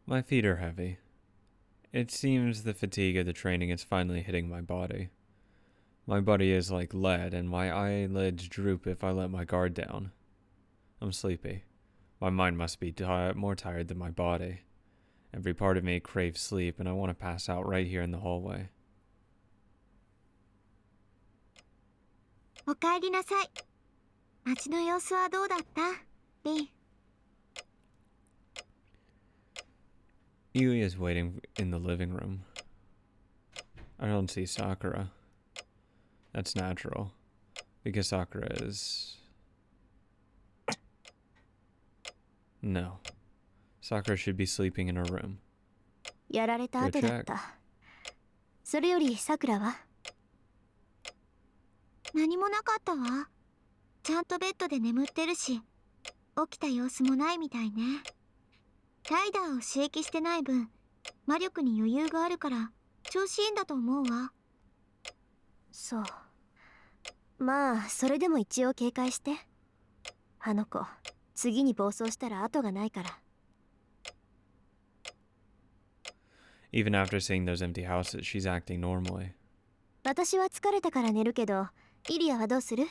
My feet are heavy. It seems the fatigue of the training is finally hitting my body. My body is like lead, and my eyelids droop if I let my guard down. I'm sleepy. My mind must be more tired than my body. Every part of me craves sleep, and I want to pass out right here in the hallway. おかえりなさい。街の様子はどうだった？リン。Yui is waiting in the living room. I don't see Sakura. That's natural, because Sakura is... No. Sakura should be sleeping in her room. やられた後だった。それよりさくらは？何もなかったわ。ちゃんとベッドで眠ってるし、起きた様子もないみたいね。ライダーを刺激してない分、魔力に余裕があるから調子いいんだと思うわ。そう。まあそれでも一応警戒して。あの子、次に暴走したら後がないから。Even after seeing those empty houses, she's acting normally. 私は疲れたから寝るけど、イリアはどうする？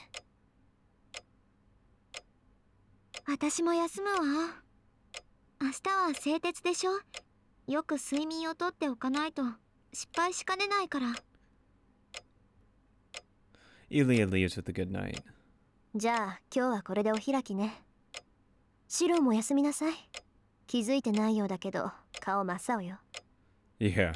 私も休むわ。明日は製鉄でしょ。よく睡眠をとっておかないと失敗しかねないから。Ilya leaves with a good night. じゃあ今日はこれでお開きね。シロも休みなさい。気づいてないようだけど顔真っ青よ。Yeah.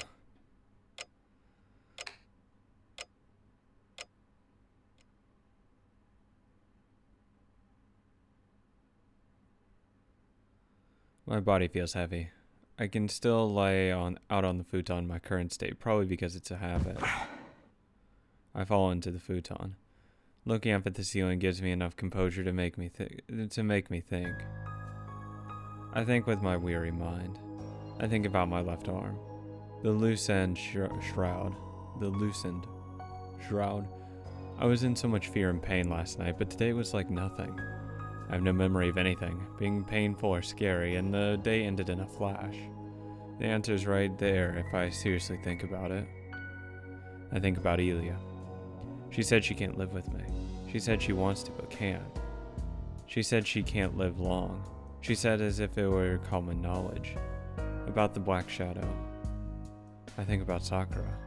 My body feels heavy. I can still lay out on the futon in my current state, probably because it's a habit. I fall into the futon. Looking up at the ceiling gives me enough composure to make me think. I think with my weary mind. I think about my left arm. The loosened shroud. I was in so much fear and pain last night, but today was like nothing. I have no memory of anything, being painful or scary, and the day ended in a flash. The answer's right there if I seriously think about it. I think about Ilya. She said she can't live with me. She said she wants to but can't. She said she can't live long. She said as if it were common knowledge. About the Black Shadow. I think about Sakura.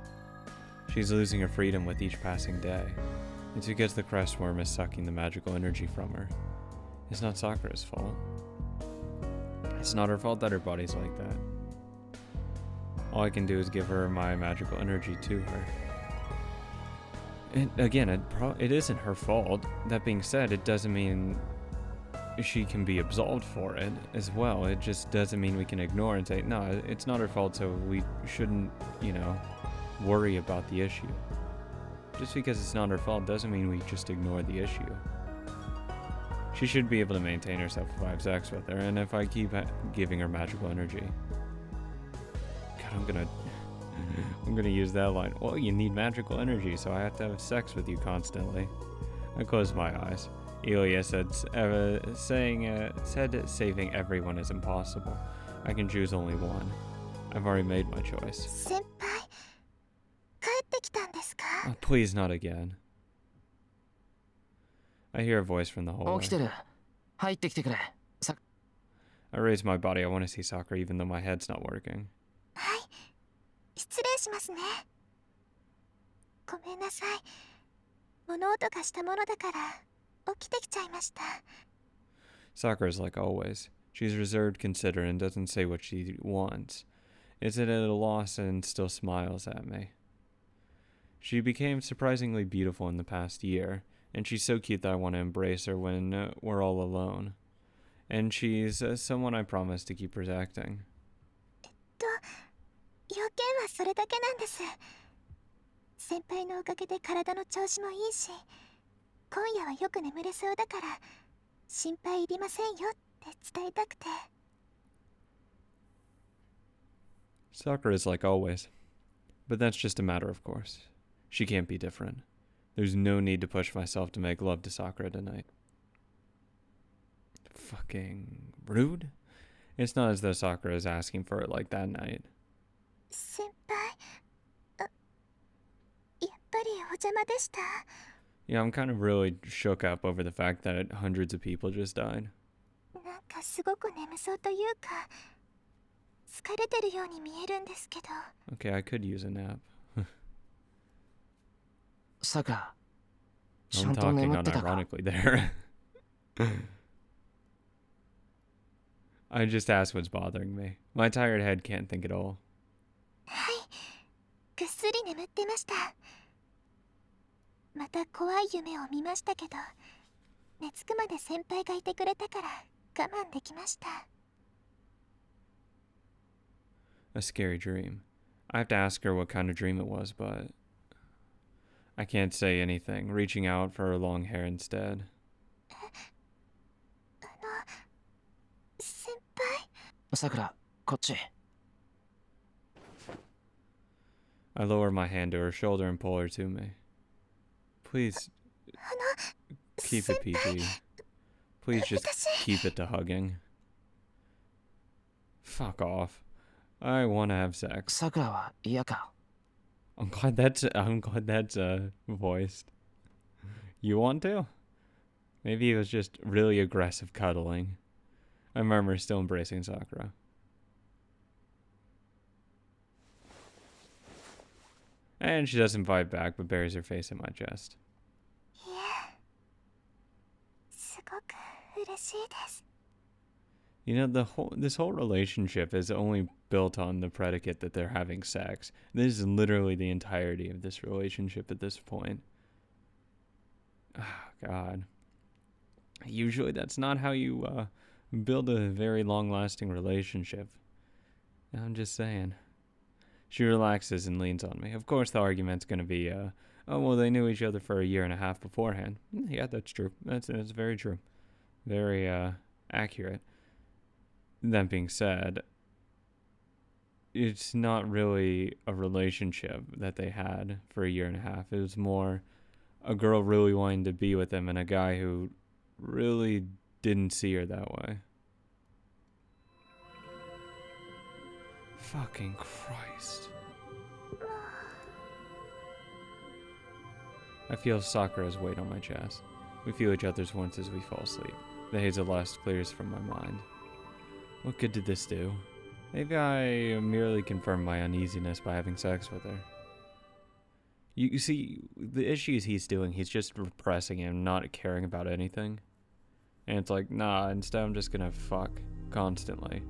She's losing her freedom with each passing day. It's because the crestworm is sucking the magical energy from her. It's not Sakura's fault. It's not her fault that her body's like that. All I can do is give her my magical energy to her. And again, it isn't her fault. That being said, it doesn't mean she can be absolved for it as well. It just doesn't mean we can ignore and say, no, it's not her fault, so we shouldn't, worry about the issue. Just because it's not her fault doesn't mean we just ignore the issue. She should be able to maintain herself if I have sex with her, and if I keep giving her magical energy. God, I'm gonna use that line. Well, you need magical energy, so I have to have sex with you constantly. I closed my eyes. Ilya said saving everyone is impossible. I can choose only one. I've already made my choice. 先輩、帰ってきたんですか？ Oh, please, not again. I hear a voice from the hallway. 起きてる。入ってきてくれ。I raise my body. I want to see Sakura even though my head's not working. はい、失礼しますね。ごめんなさい。物音がしたものだから起きてきちゃいました。Sakura's like always. She's reserved, considerate, and doesn't say what she wants. Is at a loss and still smiles at me. She became surprisingly beautiful in the past year, and she's so cute that I want to embrace her when we're all alone. And she's someone I promise to keep protecting. 要件はそれだけなんです。先輩のおかげで体の調子もいいし、今夜はよく眠れそうだから心配いりませんよって伝えたくて。Sakura is like always. But that's just a matter of course. She can't be different. There's no need to push myself to make love to Sakura tonight. Fucking rude. It's not as though Sakura is asking for it like that night. 先輩、やっぱりお邪魔でした。 Yeah, I'm kind of really shook up over the fact that hundreds of people just died. なんかすごく眠そうというか、疲れてるように見えるんですけど。 Okay, I could use a nap. さくら、ちゃ I'm んと talking 眠ってたか？ unironically there. I just asked what's bothering me. My tired head can't think at all. はい、ぐっすり眠ってました。また怖い夢を見ましたけど、寝つくまで先輩がいてくれたから我慢できました。 A scary dream. I have to ask her what kind of dream it was, but I can't say anything, reaching out for her long hair instead. 先輩、さくら、こっち。 I lower my hand to her shoulder and pull her to me. Please keep it PG. Please just keep it to hugging. Fuck off. I want to have sex. さくらは嫌か？ I'm glad that's voiced. You want to? Maybe it was just really aggressive cuddling. I murmur, still embracing Sakura. And she doesn't fight back, but buries her face in my chest. いえ、すごく嬉しいです。 You know, this whole relationship is only built on the predicate that they're having sex. This is literally the entirety of this relationship at this point. Oh, God. Usually that's not how you build a very long-lasting relationship. I'm just saying. She relaxes and leans on me. Of course the argument's going to be, oh, well, they knew each other for a year and a half beforehand. Yeah, that's true. That's very true. Very accurate. That being said, it's not really a relationship that they had for a year and a half. It was more a girl really wanting to be with him and a guy who really didn't see her that way. Fucking Christ. I feel Sakura's weight on my chest. We feel each other's warmth as we fall asleep. The haze of lust clears from my mind. What good did this do? Maybe I merely confirmed my uneasiness by having sex with her. You see, the issues he's doing, he's just repressing him, not caring about anything. And it's like, nah, instead I'm just gonna fuck constantly.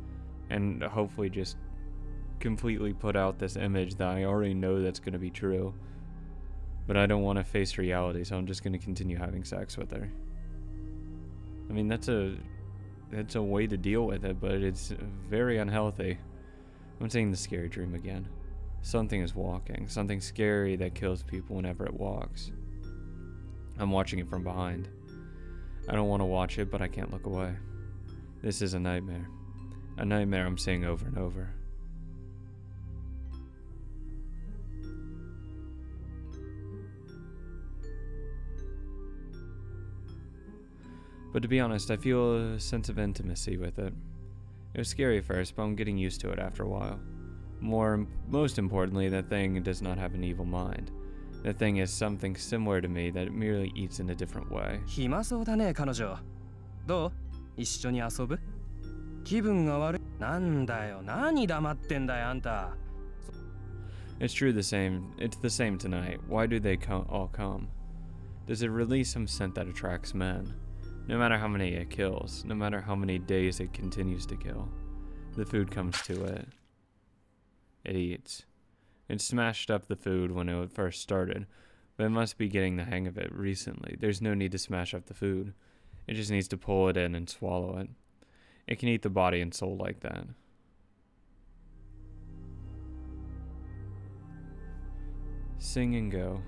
And hopefully just completely put out this image that I already know that's gonna be true. But I don't want to face reality, so I'm just gonna continue having sex with her. I mean, that's a way to deal with it, but it's very unhealthy. I'm seeing the scary dream again. Something is walking. Something scary that kills people whenever it walks. I'm watching it from behind. I don't want to watch it, but I can't look away. This is a nightmare. A nightmare I'm seeing over and over. But to be honest, I feel a sense of intimacy with it. It was scary at first, but I'm getting used to it after a while. Most importantly, that thing does not have an evil mind. That thing is something similar to me that it merely eats in a different way. 暇そうだね、彼女。どう？一緒に遊ぶ？気分が悪い。なんだよ、何黙ってんだよ、あんた。It's the same tonight. Why do they all come? Does it release some scent that attracts men? No matter how many it kills, no matter how many days it continues to kill, the food comes to it. It eats. It smashed up the food when it first started, but it must be getting the hang of it recently. There's no need to smash up the food. It just needs to pull it in and swallow it. It can eat the body and soul like that. Sing and go.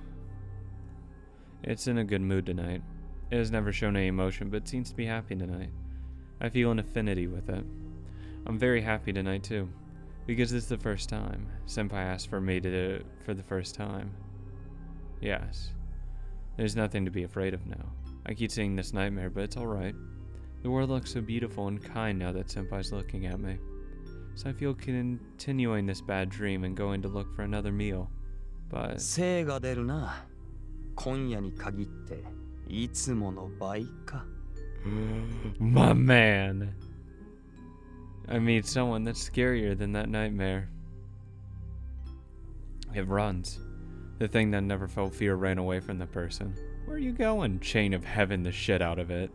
It's in a good mood tonight. It has never shown any emotion, but seems to be happy tonight. I feel an affinity with it. I'm very happy tonight too, because this is the first time. Senpai asked for me to do it for the first time. Yes. There's nothing to be afraid of now. I keep seeing this nightmare, but it's alright. The world looks so beautiful and kind now that Senpai's looking at me. So I feel continuing this bad dream and going to look for another meal. But 精が出るな。今夜に限っていつもの倍か。my man, I meet someone that's scarier than that nightmare. It runs. The thing that never felt fear ran away from the person. Where are you going? Chain of heaven the shit out of it.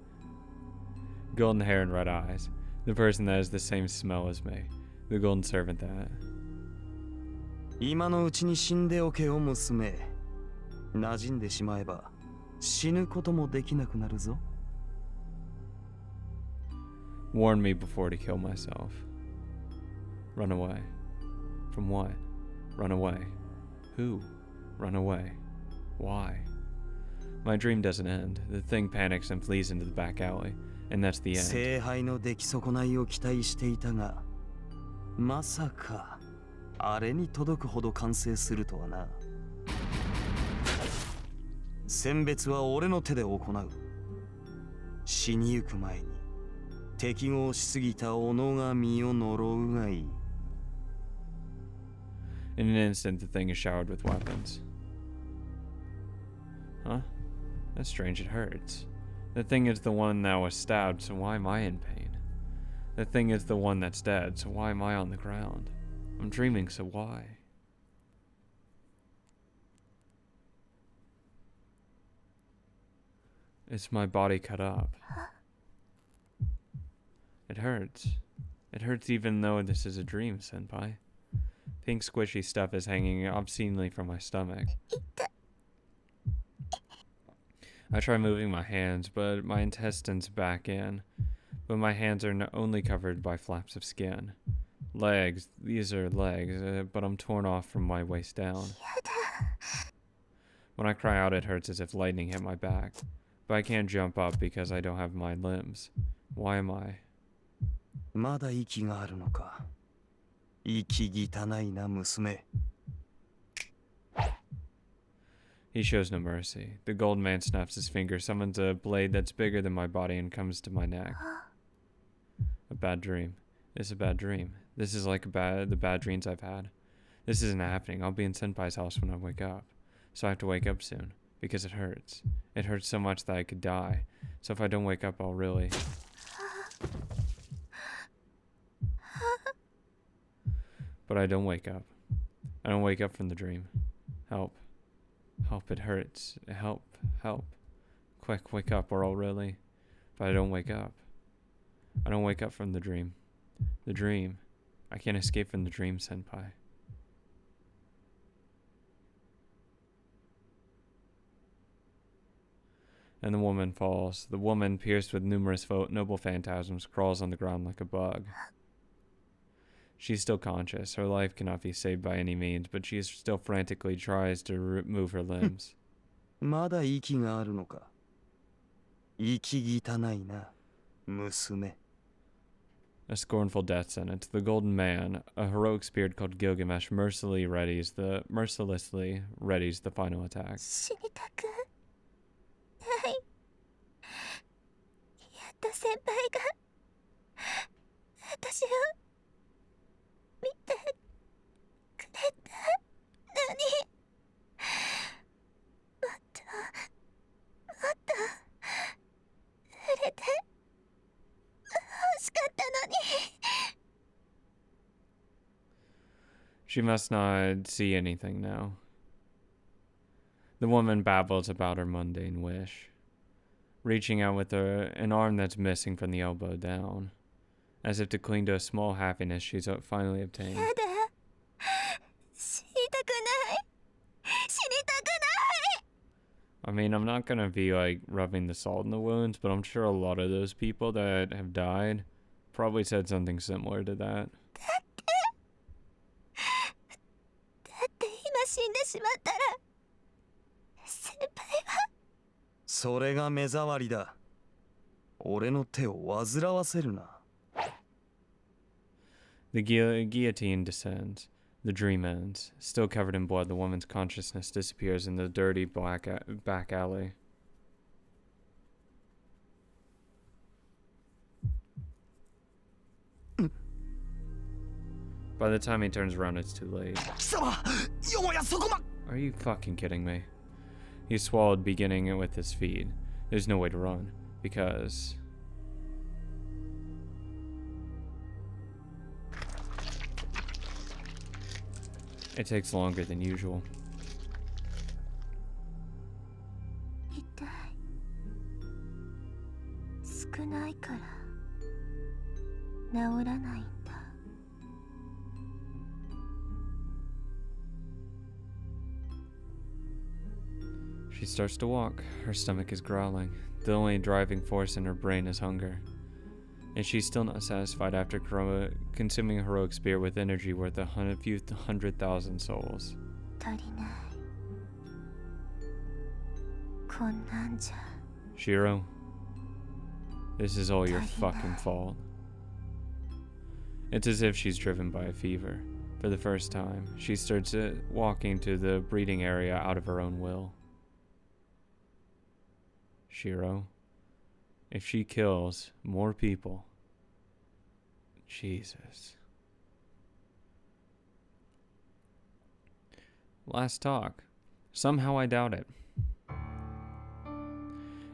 Golden hair and red eyes. The person that has the same smell as me. The golden servant that. 今のうちに死んでおけよ娘。馴染んでしまえば死ぬこともできなくなるぞ。Warn me before to kill myself. Run away. From what? Run away. Who? Run away. Why? My dream doesn't end. The thing panics and flees into the back alley, and that's the end. 聖杯の出来損ないを期待していたが、まさかあれに届くほど完成するとはな。選別は俺の手で行う。死にゆく前に適合しすぎた己が身を呪うがいい。In an instant, the thing is showered with weapons. Huh? That's strange, it hurts. The thing is the one that was stabbed, so why am I in pain? The thing is the one that's dead, so why am I on the ground? I'm dreaming, so why? It's my body cut up. It hurts. It hurts even though this is a dream, Senpai. Pink squishy stuff is hanging obscenely from my stomach. I try moving my hands, but my intestines back in. But my hands are only covered by flaps of skin. Legs, these are legs, but I'm torn off from my waist down. When I cry out, it hurts as if lightning hit my back. But I can't jump up because I don't have my limbs. Why am I? まだ息があるのか。息汚いな娘。He shows no mercy. The gold man snaps his finger, summons a blade that's bigger than my body, and comes to my neck. A bad dream. It's a bad dream. This is like the bad dreams I've had. This isn't happening. I'll be in Senpai's house when I wake up. So I have to wake up soon, because it hurts. It hurts so much that I could die. So if I don't wake up, I'll really... But I don't wake up. I don't wake up from the dream. Help. Help, it hurts. Help, help. Quick, wake up or I'll really... But I don't wake up. I don't wake up from the dream. The dream. I can't escape from the dream, Senpai. And the woman falls. The woman, pierced with numerous noble phantasms, crawls on the ground like a bug. She's still conscious. Her life cannot be saved by any means, but she still frantically tries to move her limbs. まだ息があるのか。息汚いな、娘。A scornful death sentence. The Golden Man, a heroic spirit called Gilgamesh, mercilessly readies the final attack. 死にたくない。やっと先輩が私を見てくれたのに、もっと触れて欲しかったのに。 She must not see anything now. The woman babbles about her mundane wish, reaching out with an arm that's missing from the elbow down, as if to cling to a small happiness she's finally obtained. やだ、死にたくない、死にたくない。 I mean, I'm not gonna be like rubbing the salt in the wounds, but I'm sure a lot of those people that have died probably said something similar to that. だって今死んでしまったら先輩は。それが目障りだ。俺の手を煩わせるな。The guillotine descends. The dream ends. Still covered in blood, the woman's consciousness disappears in the dirty back alley. By the time he turns around, it's too late. 貴様よもやそこま Are you fucking kidding me? He swallowed, beginning it with his feet. There's no way to run, because... it takes longer than usual. 痛い。少ないから治らないんだ。 She starts to walk. Her stomach is growling. The only driving force in her brain is hunger. And she's still not satisfied after consuming a heroic spear with energy worth a few 100,000 souls. 足りない。こんなんじゃ。 Shiro, this is all your fucking fault. It's as if she's driven by a fever. For the first time, she starts walking to the breeding area out of her own will. Shiro, if she kills more people, Jesus. Last talk. Somehow I doubt it.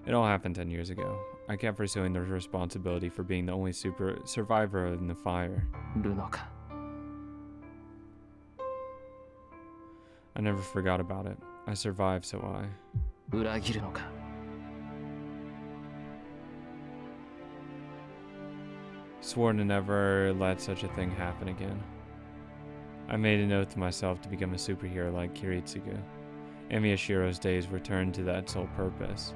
It all happened 10 years ago. I kept pursuing the responsibility for being the only survivor in the fire. るのか I never forgot about it. I survived, so I... 裏切るのか swore to never let such a thing happen again. I made an oath to myself to become a superhero like Kiritsugu. Miyashiro's days returned to that sole purpose.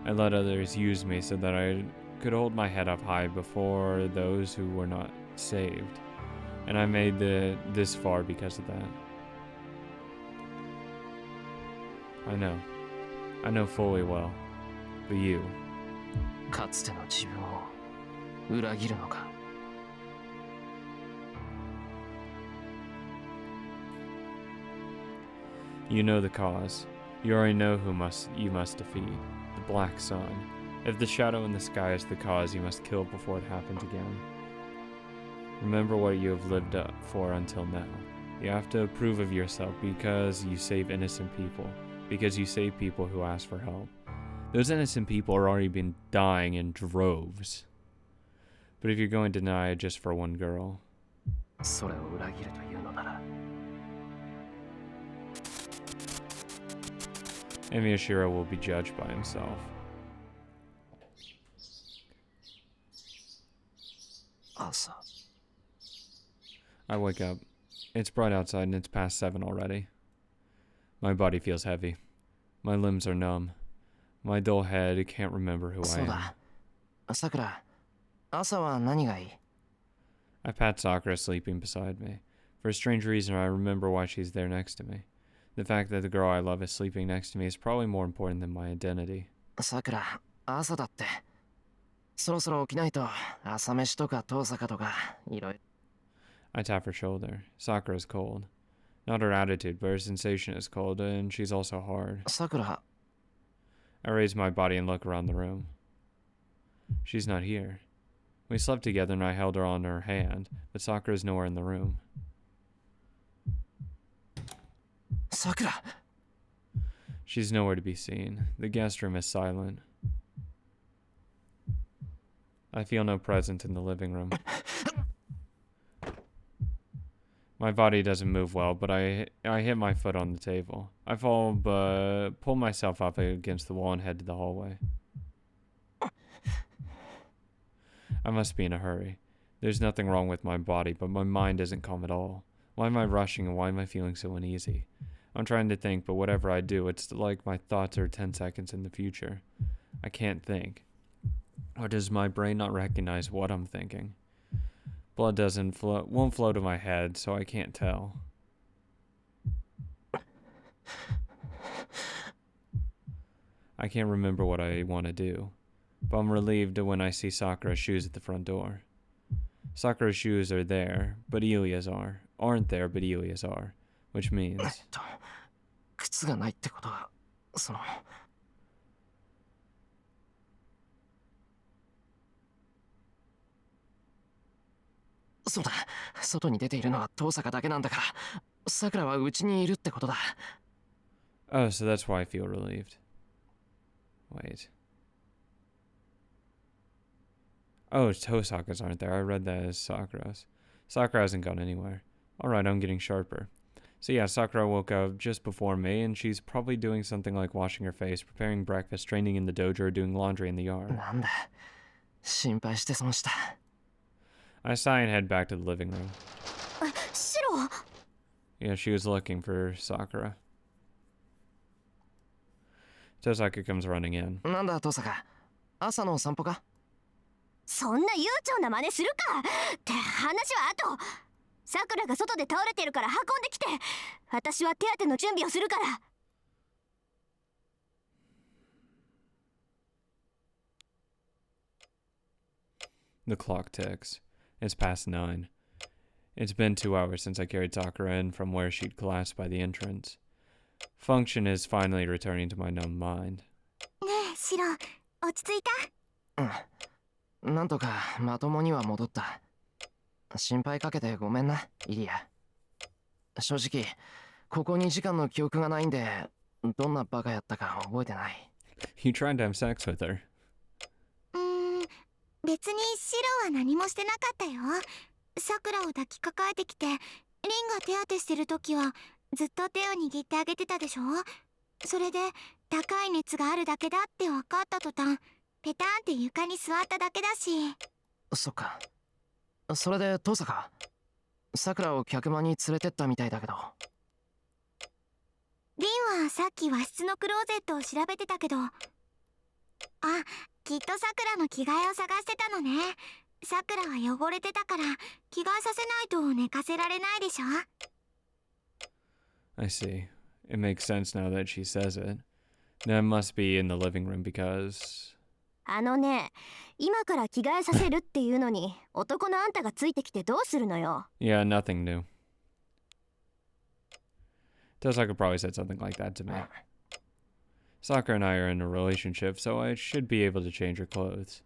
I let others use me so that I could hold my head up high before those who were not saved. And I made this far because of that. I know fully well. But you, かつての自分を裏切るのか you know the cause. You already know who you must defeat. The Black Sun. If the shadow in the sky is the cause, you must kill before it happens again. Remember what you have lived up for until now. You have to approve of yourself because you save innocent people. Because you save people who ask for help. Those innocent people are already been dying in droves. But if you're going to deny it just for one girl... それを裏切るというのなら Miyashiro will be judged by himself. Asa. I wake up. It's bright outside and it's past 7 already. My body feels heavy. My limbs are numb. My dull head can't remember who I そう am. ださくら朝は何がいい I pat Sakura sleeping beside me. For a strange reason, I remember why she's there next to me. The fact that the girl I love is sleeping next to me is probably more important than my identity. さくら朝だってそろそろ起きないと朝飯とか遠坂とかいろいろ I tap her shoulder. Sakura is cold. Not her attitude, but her sensation is cold, and she's also hard. さくら I raise my body and look around the room. She's not here. We slept together and I held her on her hand, but Sakura is nowhere in the room. さくら She's nowhere to be seen. The guest room is silent. I feel no presence in the living room. My body doesn't move well, but I hit my foot on the table. I fall, but pull myself up against the wall and head to the hallway. I must be in a hurry. There's nothing wrong with my body, but my mind isn't calm at all. Why am I rushing and why am I feeling so uneasy? I'm trying to think, but whatever I do, it's like my thoughts are 10 seconds in the future. I can't think. Or does my brain not recognize what I'm thinking? Blood won't flow to my head, so I can't tell. I can't remember what I want to do, but I'm relieved when I see Sakura's shoes at the front door. Sakura's shoes are there, but Ilia's aren't there, but Ilia's are, which means... 靴がないってことはそのそうだ。外に出ているのは遠坂だけなんだから、さくらはうちにいるってことだ。Oh, so that's why I feel relieved. Wait. Oh, Tosaka's aren't there. I read that as Sakura's. Sakura hasn't gone anywhere. Alright, I'm getting sharper. So yeah, Sakura woke up just before me, and she's probably doing something like washing her face, preparing breakfast, training in the dojo, or doing laundry in the yard. なんだ。心配して損した。I sigh and head back to the living room. シロ Yeah, she was looking for Sakura. Tosaka comes running in. なんだ、遠坂。朝の散歩か？そんな悠長な真似するかって話は後。さくらが外で倒れてるから運んできて、私は手当ての準備をするから。The clock ticks. It's past 9. It's been 2 hours since I carried Sakura in from where she'd collapsed by the entrance. Function is finally returning to my numb mind. ねえシロ、落ち着いた？うん。なんとかまともには戻った。心配かけてごめんな、イリア。正直、ここ2時間の記憶がないんで、どんなバカやったか覚えてない。You tried to have sex with her. 別にシロは何もしてなかったよ。さくらを抱きかかえてきて、リンが手当てしてる時はずっと手を握ってあげてたでしょ。それで高い熱があるだけだって分かった途端、ペタンって床に座っただけだし。そっか。それで遠坂、さくらを客間に連れてったみたいだけど。リンはさっき和室のクローゼットを調べてたけど、あ、きっとさくらの着替えを探してたのね。さくらは汚れてたから着替えさせないと寝かせられないでしょ。 I see. It makes sense now that she says it. That must be in the living room because... あのね、今から着替えさせるっていうのに男のあんたがついてきてどうするのよ。 Yeah, nothing new. Tosaka probably said something like that to me. Sakura and I are in a relationship, so I should be able to change her clothes.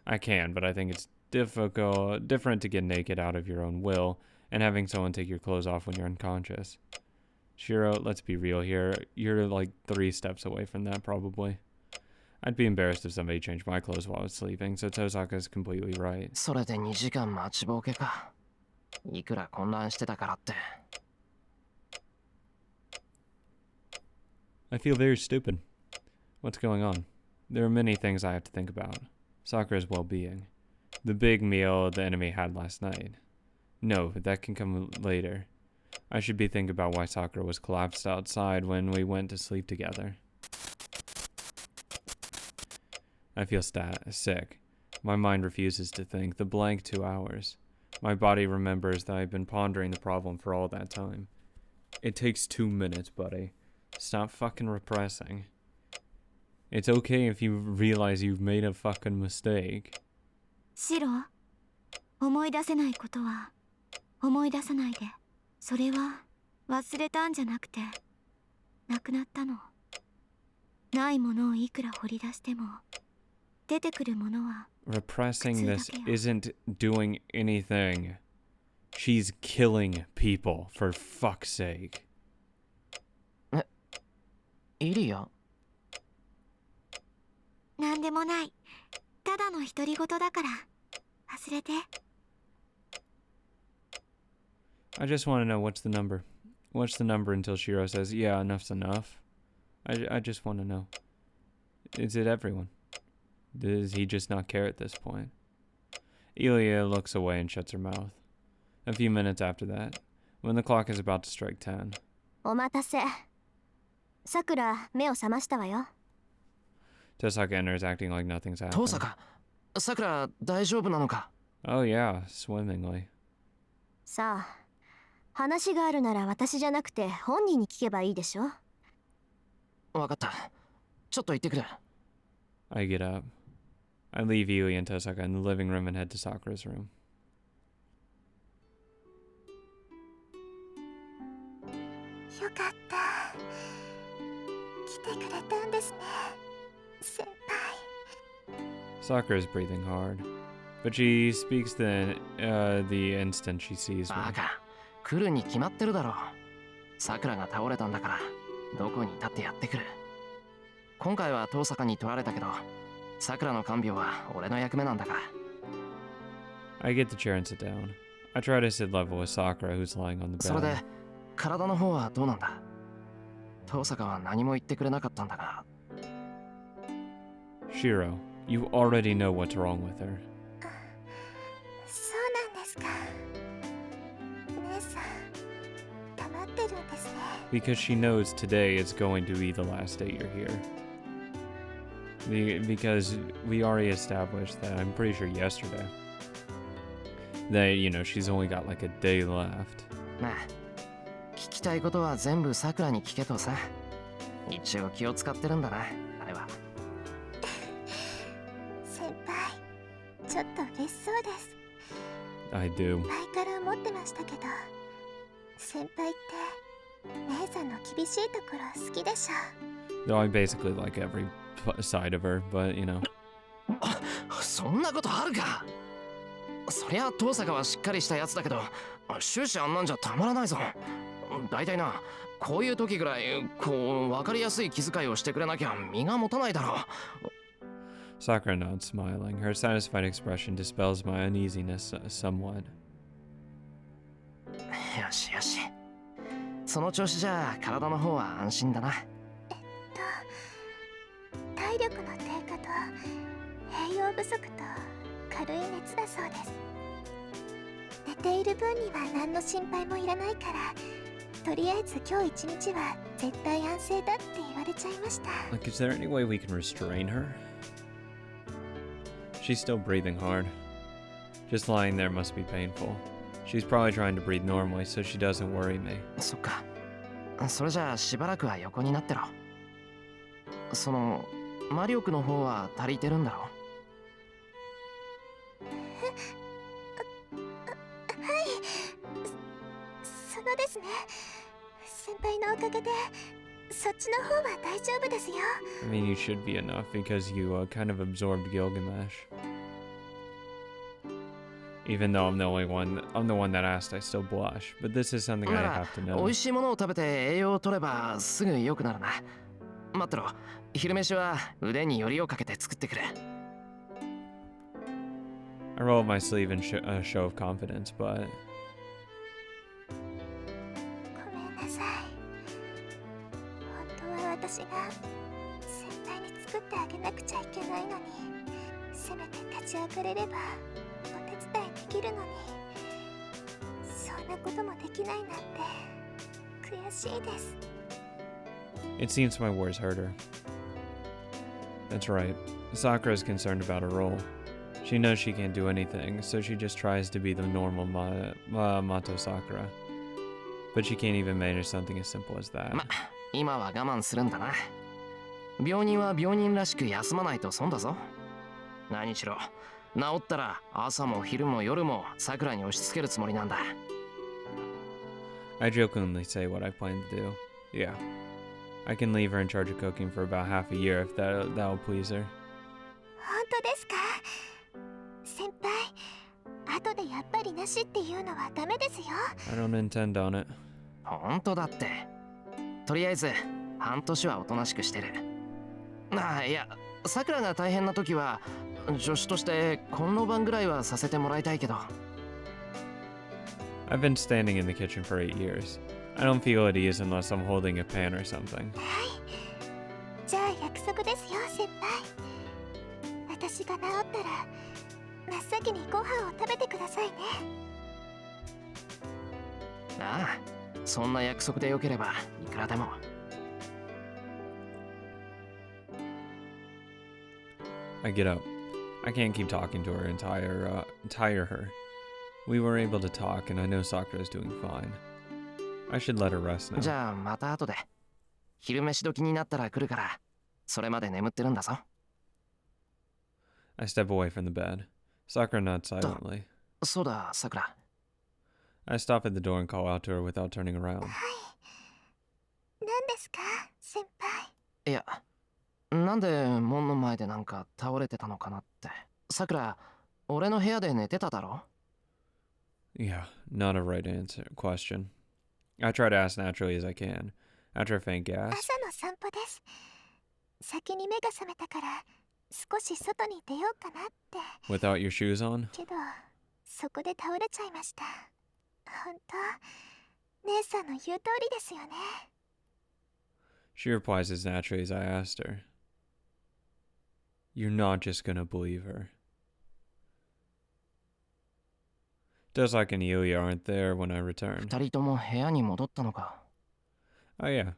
I can, but I think it's different to get naked out of your own will and having someone take your clothes off when you're unconscious. Shiro, let's be real here. You're like 3 steps away from that, probably. I'd be embarrassed if somebody changed my clothes while I was sleeping, so Tosaka's completely right. それで2時間待ちぼうけか。いくら混乱してたからって。I feel very stupid. What's going on? There are many things I have to think about. Sakura's well-being. The big meal the enemy had last night. No, that can come later. I should be thinking about why Sakura was collapsed outside when we went to sleep together. I feel sick. My mind refuses to think. The blank 2 hours. My body remembers that I've been pondering the problem for all that time. It takes 2 minutes, buddy. Stop fucking repressing. It's okay if you realize you've made a fucking mistake. シロ、思い出せないことは思い出さないで。それは忘れたんじゃなくてなくなったの。ないものをいくら掘り出しても出てくるものは Repressing this isn't doing anything. She's killing people, for fuck's sake. イリア？なんでもない。ただの独り言だから忘れて。I just want to know what's the number. What's the number until Shiro says, yeah, enough's enough. I just want to know. Is it everyone? Does he just not care at this point? Ilya looks away and shuts her mouth. A few minutes after that, when the clock is about to strike 10. お待たせ。さくら、目を覚ましたわよ。 Tosaka enters acting like nothing's happened. 遠坂、さくら大丈夫なのか？ Oh yeah, swimmingly. さあ、話があるなら私じゃなくて本人に聞けばいいでしょ。わかった。ちょっと行ってくる。I get up. I leave Yui and Tosaka in the living room and head to Sakura's room. よかった。来てくれたんですね、先輩。 Sakura is breathing hard. But she speaks the instant she sees me. バカ、来るに決まってるだろう。さくらが倒れたんだから、どこにいたってやってくる。今回は遠坂に取られたけど、さくらの看病は俺の役目なんだから。I get the chair and sit down. I try to sit level with Sakura, who's lying on the それで bed. 体の方はどうなんだ。遠坂は何も言ってくれなかったんだが。 Shiro, you already know what's wrong with her. そうなんですか。姉さん黙ってるんですね。 Because she knows today is going to be the last day you're here. Because we already established that, I'm pretty sure yesterday, that, you know, she's only got like a day left. まあ、聞きたいことは全部さくらに聞けとさ。一応気を使ってるんだな、あれは。先輩、ちょっと嬉しそうです。 I do. 前から思ってましたけど、先輩って姉さんの厳しいところ好きでしょ。 Though I basically like every side of her, but, you know. そんなことあるか。そりゃ遠坂はしっかりしたやつだけど、終始あんなんじゃたまらないぞ。だいたいな、こういう時ぐらいこう分かりやすい気遣いをしてくれなきゃ身が持たないだろう。 Sakura nods, smiling. Her satisfied expression dispels my uneasiness somewhat. よしよし、その調子じゃ体の方は安心だな。体力の低下と栄養不足と軽い熱だそうです。寝ている分には何の心配もいらないから、とりあえず今日一日は絶対安静だって言われちゃいました。 Like, is there any way we can restrain her? She's still breathing hard. Just lying there must be painful. She's probably trying to breathe normally so she doesn't worry me. そっか、それじゃあしばらくは横になってろ。その魔力の方は足りてるんだろう。そのですね、先輩のおかげでそっちの方は大丈夫ですよ。 I mean, you should be enough because you kind of absorbed Gilgamesh. Even though I'm the one that asked, I still blush. But this is something I なら have to 美 know. 味しいものを食べて栄養を取ればすぐ良くなるな。待ってろ、昼飯は腕によりをかけて作ってくれ。 I roll up my sleeve in a show of confidence, but ごめんなさい。本当は私が先輩に作ってあげなくちゃいけないのに、せめて立ち上がれればお手伝いできるのに、そんなこともできないなんて悔しいです。 it seems my words hurt her. That's right. Sakura is concerned about her role. She knows she can't do anything, so she just tries to be the normal Mato Sakura. But she can't even manage something as simple as that. ま、今は我慢するんだな。病人は病人らしく休まないと損だぞ。何しろ治ったら朝も昼も夜もさくらに押し付けるつもりなんだ。 I jokingly say what I plan to do. Yeah. I can leave her in charge of cooking for about half a year if that'll please her. 本当ですか？先輩、後でやっぱりなしっていうのはダメですよ。 I don't intend on it. 本当だって。とりあえず半年はおとなしくしてる。ああ、いや、さくらが大変な時は助手としてコンロ番ぐらいはさせてもらいたいけど。 I've been standing in the kitchen for 8 years. I don't feel at ease unless I'm holding a pan or something. じゃあ約束ですよ、先輩。私が治ったら真っ先にご飯を食べてくださいね。ああ、そんな約束でよければいくらでも。 I get up. I can't keep talking to her and tire her. We were able to talk, and I know Sakura is doing fine. I should let her rest now. じゃあまた後で。昼飯時になったら来るから、それまで眠ってるんだぞ。 I step away from the bed. Sakura nods silently. そうだ、さくら。 I stop at the door and call out to her without turning around. 何ですか、先輩。いや、なんで門の前でなんか倒れてたのかなって。さくら、俺の部屋で寝てただろ Yeah, not a right question. I try to ask naturally as I can. After a faint 朝 gasp, の散歩です。先に目が覚めたから少し外に出ようかなって。 without your shoes on? けどそこで倒れちゃいました。本当姉さんの言う通りですよね。 She replies as naturally as I asked her. You're not just gonna believe her. Dozak and Yulia aren't there when I return. 二人とも部屋に戻ったのか Oh yeah,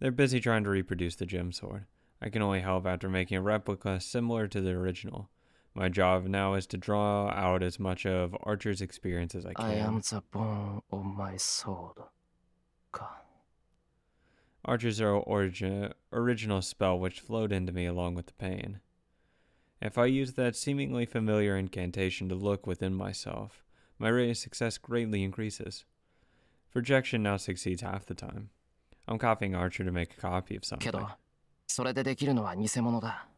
they're busy trying to reproduce the gem sword. I can only help after making a replica similar to the original. My job now is to draw out as much of Archer's experience as I I am can. the bone of my sword か Archer's original spell which flowed into me along with the pain. If I use that seemingly familiar incantation to look within myself, my rate of success greatly increases. Projection now succeeds half the time. I'm copying Archer to make a copy of け something. どそれでできるのは偽物だ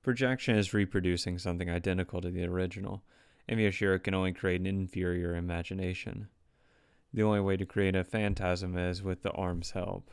Projection is reproducing something identical to the original, and Miyashiro can only create an inferior imagination. The only way to create a phantasm is with the arm's help.